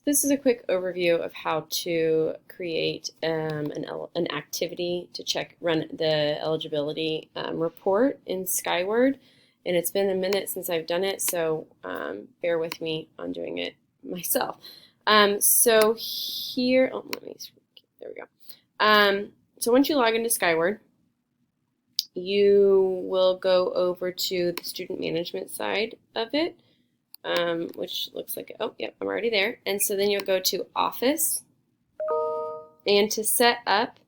This is a quick overview of how to create an activity to run the eligibility report in Skyward. And it's been a minute since I've done it, so bear with me on doing it myself. So here, there we go. So once you log into Skyward, you will go over to the student management side of it. Which looks like, oh, yep, I'm already there. And so then you'll go to Office, and to set up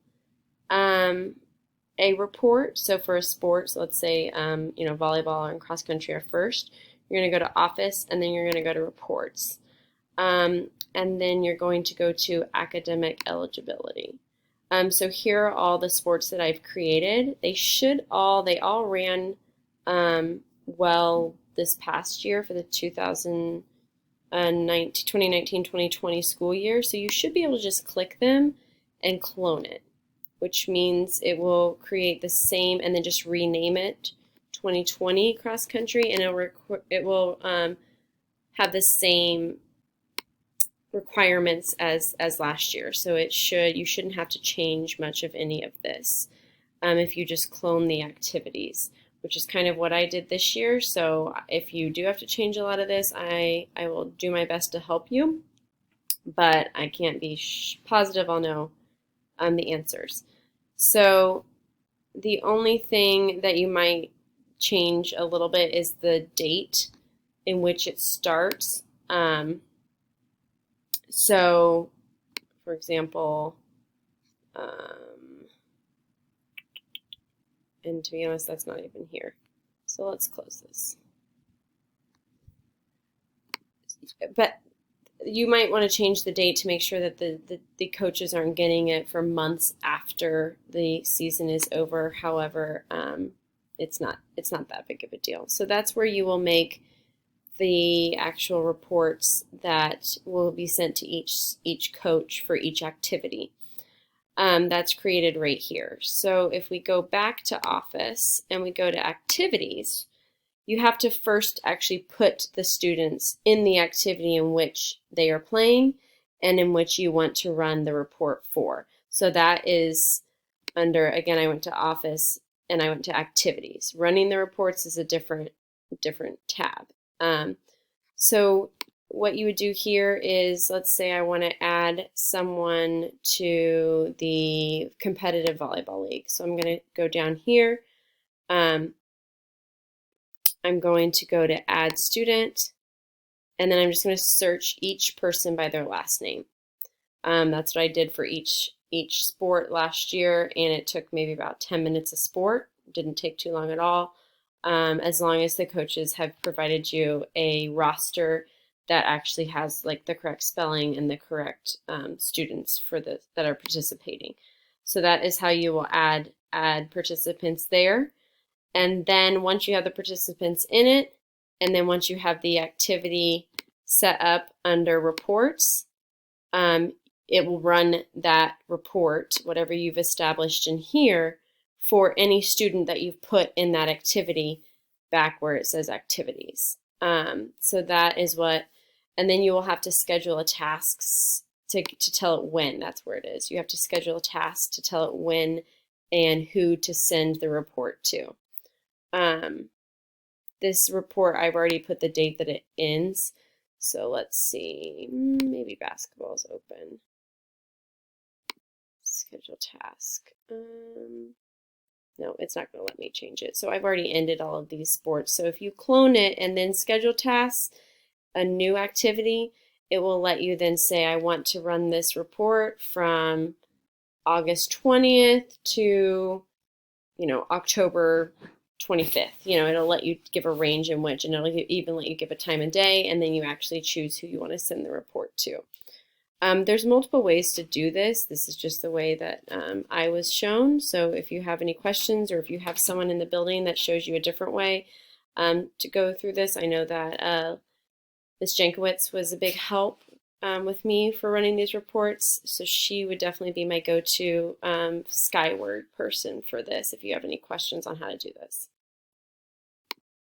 a report, so for a sport, so let's say, volleyball and cross country are first, you're going to go to Office, and then you're going to go to Reports. And then you're going to go to Academic Eligibility. So here are all the sports that I've created. They all ran well this past year for the 2019-2020 school year. So you should be able to just click them and clone it, which means it will create the same and then just rename it 2020 cross country, and it will have the same requirements as last year. So you shouldn't have to change much of any of this if you just clone the activities, which is kind of what I did this year. So if you do have to change a lot of this, I will do my best to help you, but I can't be positive I'll know the answers. So the only thing that you might change a little bit is the date in which it starts. So, for example, and to be honest, that's not even here. So let's close this. But you might want to change the date to make sure that the coaches aren't getting it for months after the season is over. However, it's not that big of a deal. So that's where you will make the actual reports that will be sent to each coach for each activity. That's created right here. So if we go back to Office and we go to Activities, you have to first actually put the students in the activity in which they are playing and in which you want to run the report for. So that is under, again, I went to Office and I went to Activities. Running the reports is a different tab. So what you would do here is, let's say I want to add someone to the competitive volleyball league. So I'm going to go down here. I'm going to go to Add Student, and then I'm just going to search each person by their last name. That's what I did for each sport last year, and it took maybe about 10 minutes a sport. It didn't take too long at all. As long as the coaches have provided you a roster that actually has like the correct spelling and the correct students that are participating. So that is how you will add participants there. And then once you have the participants in it, and then once you have the activity set up under reports, it will run that report, whatever you've established in here, for any student that you've put in that activity back where it says activities. So that is what, and then you will have to schedule a task to tell it when. That's where it is. You have to schedule a task to tell it when and who to send the report to. This report, I've already put the date that it ends. So let's see, maybe basketball is open. Schedule task. No, it's not going to let me change it. So I've already ended all of these sports. So if you clone it and then schedule tasks, a new activity, it will let you then say, I want to run this report from August 20th to, October 25th. It'll let you give a range in which, and it'll even let you give a time and day, and then you actually choose who you want to send the report to. There's multiple ways to do this. This is just the way that I was shown. So if you have any questions, or if you have someone in the building that shows you a different way to go through this, I know that Ms. Jankowitz was a big help with me for running these reports. So she would definitely be my go-to Skyward person for this if you have any questions on how to do this.